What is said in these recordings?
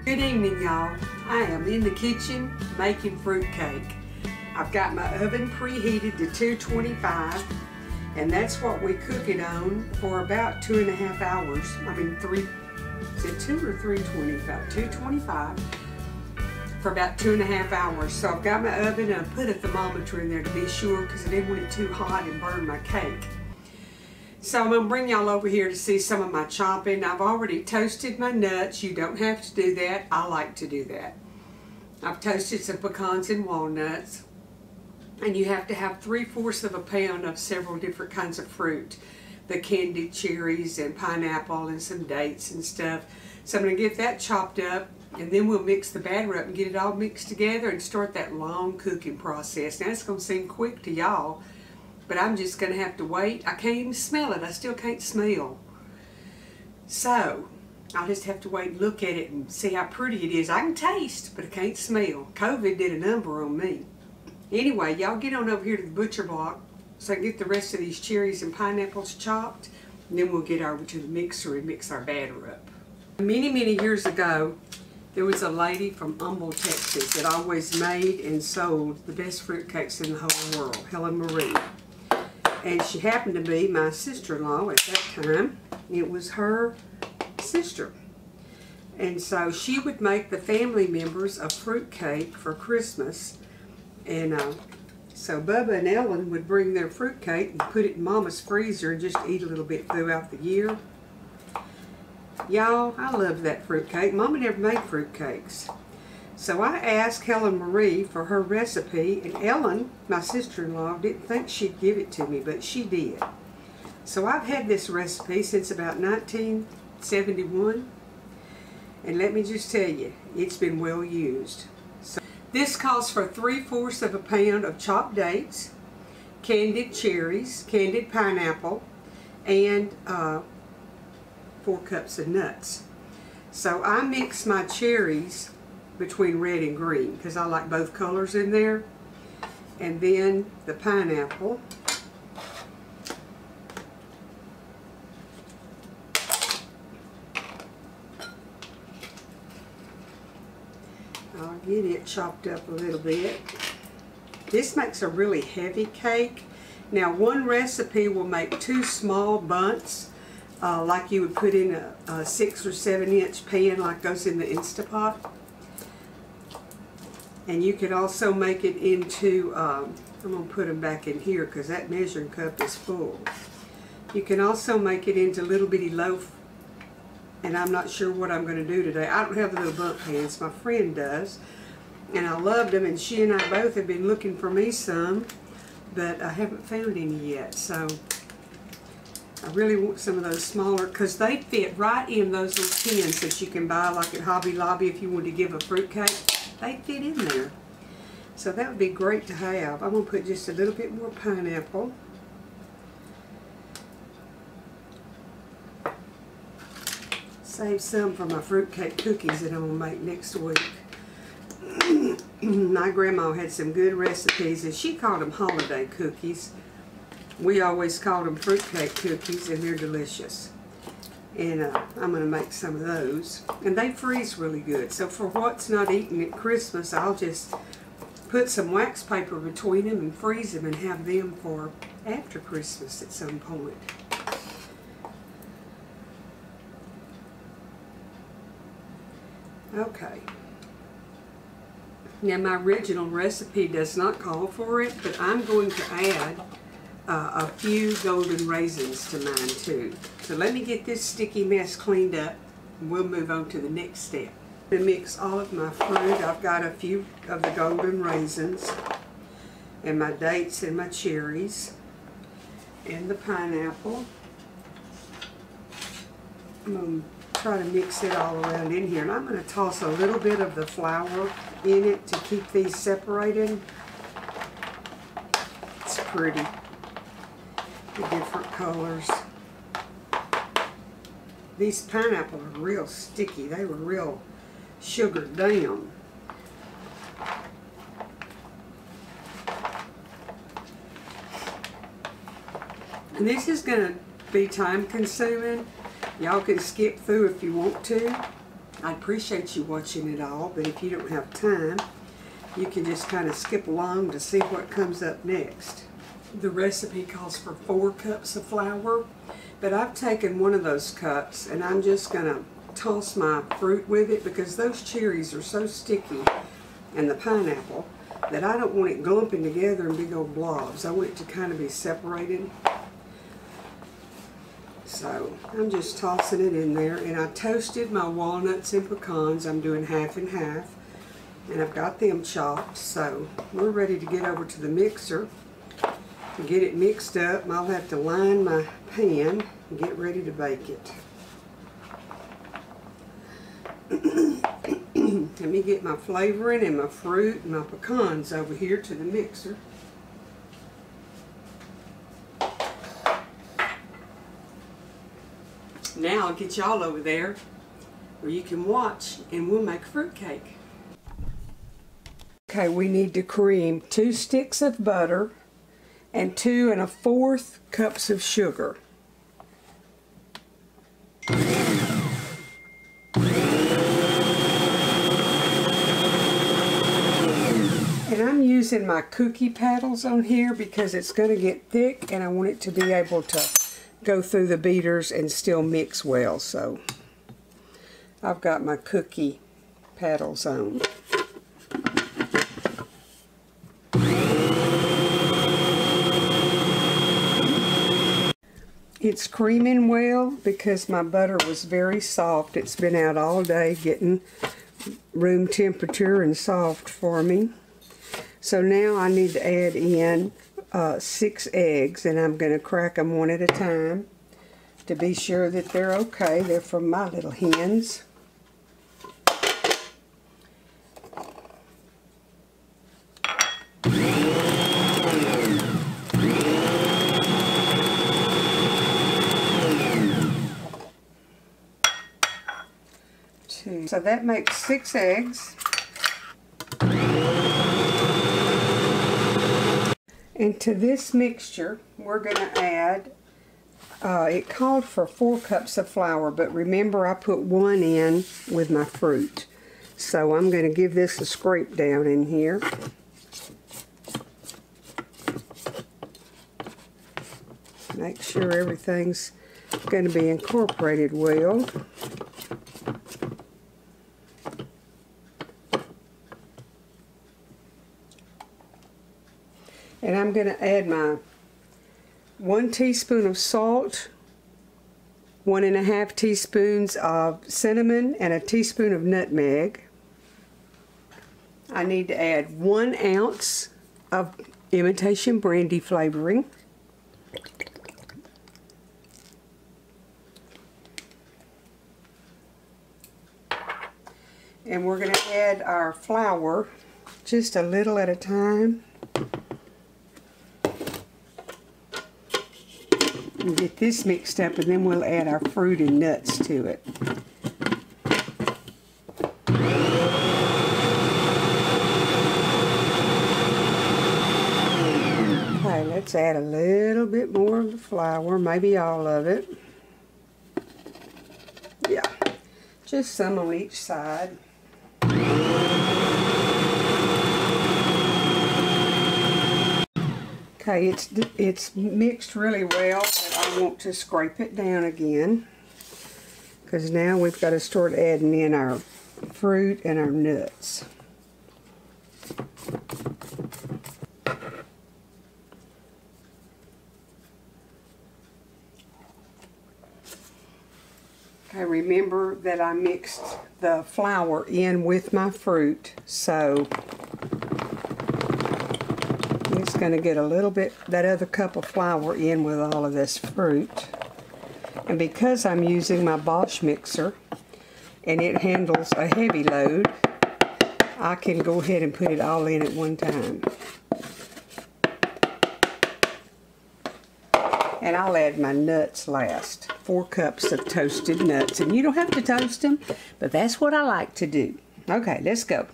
Good evening, y'all. I am in the kitchen making fruit cake. I've got my oven preheated to 225, and that's what we cook it on for about 2.5 hours. I mean, is it 2 or 325? 225 for about 2.5 hours. So I've got my oven and I put a thermometer in there to be sure because I didn't want it too hot and burn my cake. So I'm going to bring y'all over here to see some of my chopping. I've already toasted my nuts. You don't have to do that. I like to do that. I've toasted some pecans and walnuts. And you have to have 3/4 of a pound of several different kinds of fruit. The candied cherries and pineapple and some dates and stuff. So I'm going to get that chopped up, and then we'll mix the batter up and get it all mixed together and start that long cooking process. Now it's going to seem quick to y'all, but I'm just going to have to wait. I can't even smell it. I still can't smell. So I'll just have to wait and look at it and see how pretty it is. I can taste, but I can't smell. COVID did a number on me. Anyway, y'all get on over here to the butcher block so I can get the rest of these cherries and pineapples chopped, and then we'll get over to the mixer and mix our batter up. Many, many years ago, there was a lady from Humble, Texas that always made and sold the best fruitcakes in the whole world, Helen Marie. And she happened to be my sister-in-law at that time. It was her sister. And so she would make the family members a fruitcake for Christmas. And so Bubba and Ellen would bring their fruitcake and put it in Mama's freezer and just eat a little bit throughout the year. Y'all, I loved that fruitcake. Mama never made fruitcakes. So I asked Helen Marie for her recipe, and Ellen, my sister-in-law, didn't think she'd give it to me, but she did. So I've had this recipe since about 1971, and let me just tell you, it's been well used. So this calls for 3/4 of a pound of chopped dates, candied cherries, candied pineapple, and 4 cups of nuts. So I mix my cherries between red and green because I like both colors in there, and then the pineapple, I'll get it chopped up a little bit. This makes a really heavy cake. Now one recipe will make 2 small bunts, like you would put in a 6 or 7 inch pan like goes in the Instapot. And you could also make it into, I'm going to put them back in here because that measuring cup is full. You can also make it into little bitty loaf, and I'm not sure what I'm going to do today. I don't have the little bump pans. My friend does, and I loved them, and she and I both have been looking for me some, but I haven't found any yet. So I really want some of those smaller because they fit right in those little tins that you can buy like at Hobby Lobby if you want to give a fruitcake. They fit in there. So that would be great to have. I'm going to put just a little bit more pineapple. Save some for my fruitcake cookies that I'm going to make next week. My grandma had some good recipes, and she called them holiday cookies. We always called them fruitcake cookies, and they're delicious. And I'm going to make some of those. And they freeze really good. So for what's not eaten at Christmas, I'll just put some wax paper between them and freeze them and have them for after Christmas at some point. Okay. Now my original recipe does not call for it, but I'm going to add a few golden raisins to mine too. So let me get this sticky mess cleaned up, and we'll move on to the next step. To mix all of my fruit, I've got a few of the golden raisins, and my dates and my cherries, and the pineapple. I'm going to try to mix it all around in here, and I'm going to toss a little bit of the flour in it to keep these separated. It's pretty. The different colors. These pineapple are real sticky. They were real sugared down. And this is going to be time consuming. Y'all can skip through if you want to. I appreciate you watching it all, but if you don't have time, you can just kind of skip along to see what comes up next. The recipe calls for 4 cups of flour, but I've taken one of those cups and I'm just going to toss my fruit with it because those cherries are so sticky and the pineapple that I don't want it glumping together in big old blobs. I want it to kind of be separated. So I'm just tossing it in there, and I toasted my walnuts and pecans. I'm doing half and half, and I've got them chopped. So we're ready to get over to the mixer to get it mixed up. I'll have to line my pan and get ready to bake it. Let me get my flavoring and my fruit and my pecans over here to the mixer. Now I'll get y'all over there where you can watch and we'll make fruitcake. Okay, we need to cream 2 sticks of butter and 2 1/4 cups of sugar. And I'm using my cookie paddles on here because it's going to get thick and I want it to be able to go through the beaters and still mix well. So I've got my cookie paddles on. It's creaming well because my butter was very soft. It's been out all day getting room temperature and soft for me. So now I need to add in 6 eggs, and I'm going to crack them one at a time to be sure that they're okay. They're from my little hens. So that makes 6 eggs. And to this mixture, we're going to add, it called for 4 cups of flour, but remember I put 1 in with my fruit. So I'm going to give this a scrape down in here. Make sure everything's going to be incorporated well. And I'm going to add my 1 teaspoon of salt, 1 1/2 teaspoons of cinnamon, and a teaspoon of nutmeg. I need to add 1 ounce of imitation brandy flavoring. And we're going to add our flour just a little at a time. And get this mixed up, and then we'll add our fruit and nuts to it. Okay, let's add a little bit more of the flour, maybe all of it. Yeah, just some on each side. Okay, it's mixed really well, but I want to scrape it down again because now we've got to start adding in our fruit and our nuts. Okay, remember that I mixed the flour in with my fruit, so it's going to get a little bit, that other cup of flour in with all of this fruit. And because I'm using my Bosch mixer and it handles a heavy load, I can go ahead and put it all in at one time. And I'll add my nuts last. 4 cups of toasted nuts. And you don't have to toast them, but that's what I like to do. Okay, let's go.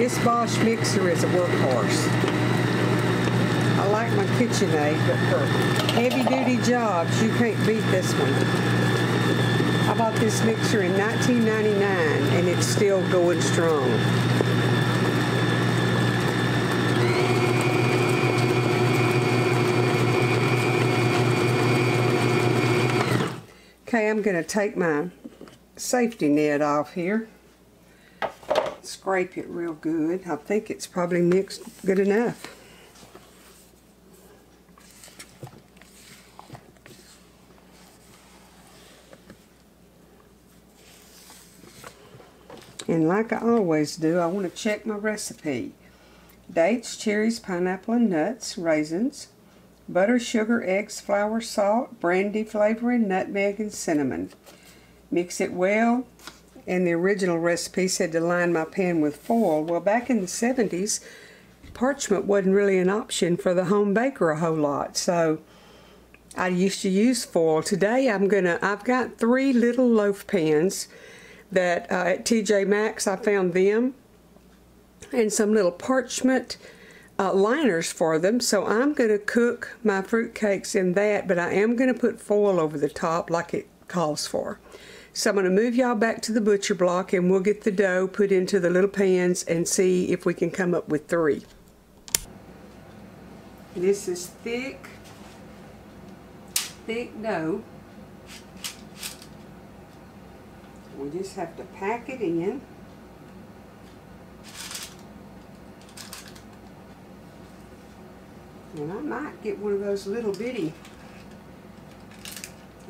This Bosch mixer is a workhorse. I like my KitchenAid, but for heavy-duty jobs, you can't beat this one. I bought this mixer in 1999, and it's still going strong. Okay, I'm going to take my safety net off here. Scrape it real good. I think it's probably mixed good enough. And like I always do, I want to check my recipe. Dates, cherries, pineapple, and nuts, raisins, butter, sugar, eggs, flour, salt, brandy flavoring, nutmeg, and cinnamon. Mix it well, and the original recipe said to line my pan with foil. Well, back in the 70s, parchment wasn't really an option for the home baker a whole lot, so I used to use foil. Today I've got 3 little loaf pans that at TJ Maxx I found them, and some little parchment liners for them. So I'm going to cook my fruitcakes in that, but I am going to put foil over the top like it calls for. So I'm going to move y'all back to the butcher block, and we'll get the dough put into the little pans and see if we can come up with 3. This is thick dough. We just have to pack it in. And I might get one of those little bitty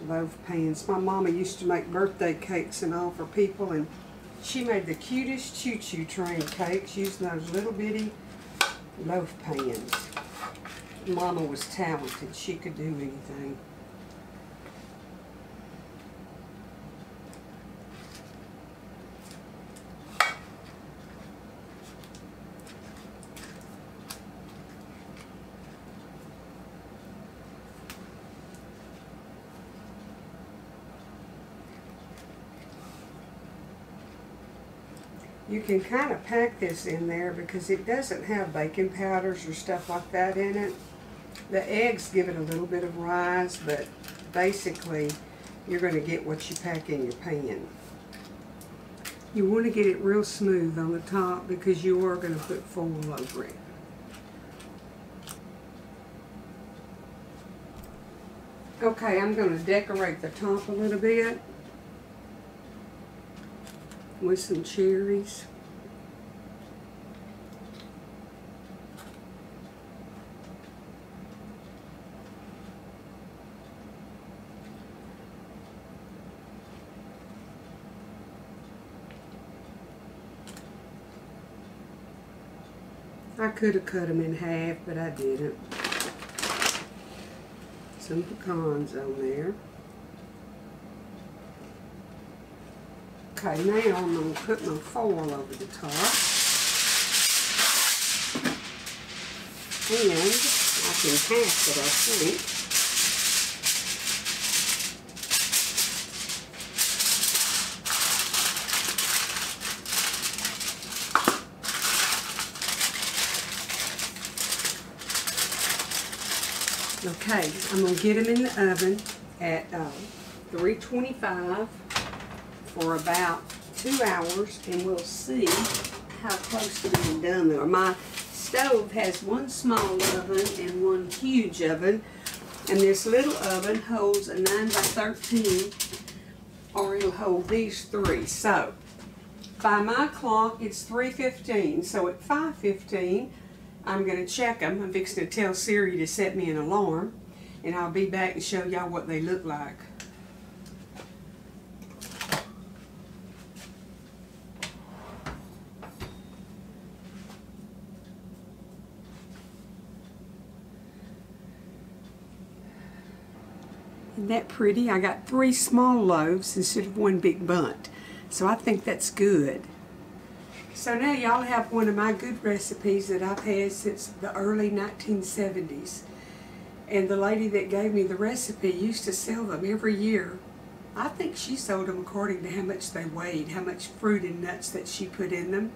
loaf pans. My mama used to make birthday cakes and all for people, and she made the cutest choo-choo train cakes using those little bitty loaf pans. Mama was talented. She could do anything. You can kind of pack this in there because it doesn't have baking powders or stuff like that in it. The eggs give it a little bit of rise, but basically you're going to get what you pack in your pan. You want to get it real smooth on the top because you are going to put foil over it. Okay, I'm going to decorate the top a little bit with some cherries. I could have cut them in half, but I didn't. Some pecans on there. Okay, now I'm going to put my foil over the top. And I can half it, I think. Okay, I'm going to get them in the oven at 325 for about 2 hours, and we'll see how close to being done they are. My stove has one small oven and one huge oven, and this little oven holds a 9 by 13, or it'll hold these 3. So by my clock it's 3:15, so at 5:15 I'm going to check them. I'm fixing to tell Siri to set me an alarm, and I'll be back and show y'all what they look like. Isn't that pretty? I got 3 small loaves instead of one big bunt, so I think that's good. So now y'all have one of my good recipes that I've had since the early 1970s. And the lady that gave me the recipe used to sell them every year. I think she sold them according to how much they weighed, how much fruit and nuts that she put in them.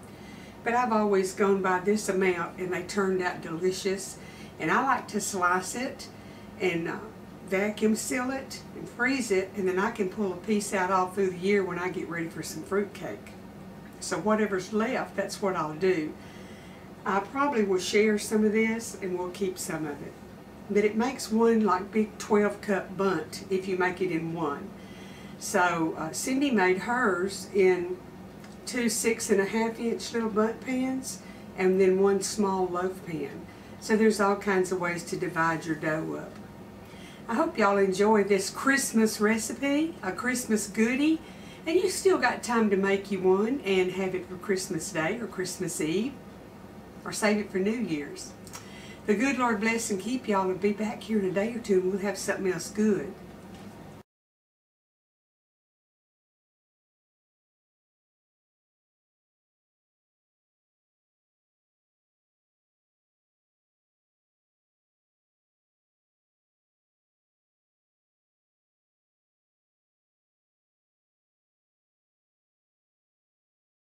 but I've always gone by this amount, and they turned out delicious. And I like to slice it and vacuum seal it and freeze it, and then I can pull a piece out all through the year when I get ready for some fruitcake. So whatever's left, that's what I'll do. I probably will share some of this, and we'll keep some of it. But it makes one like big 12-cup bundt if you make it in one. So Cindy made hers in 2 6.5-inch little bundt pans, and then 1 small loaf pan. So there's all kinds of ways to divide your dough up. I hope y'all enjoy this Christmas recipe, a Christmas goodie, and you still got time to make you one and have it for Christmas Day or Christmas Eve, or save it for New Year's. The good Lord bless and keep y'all, and be back here in a day or two and we'll have something else good.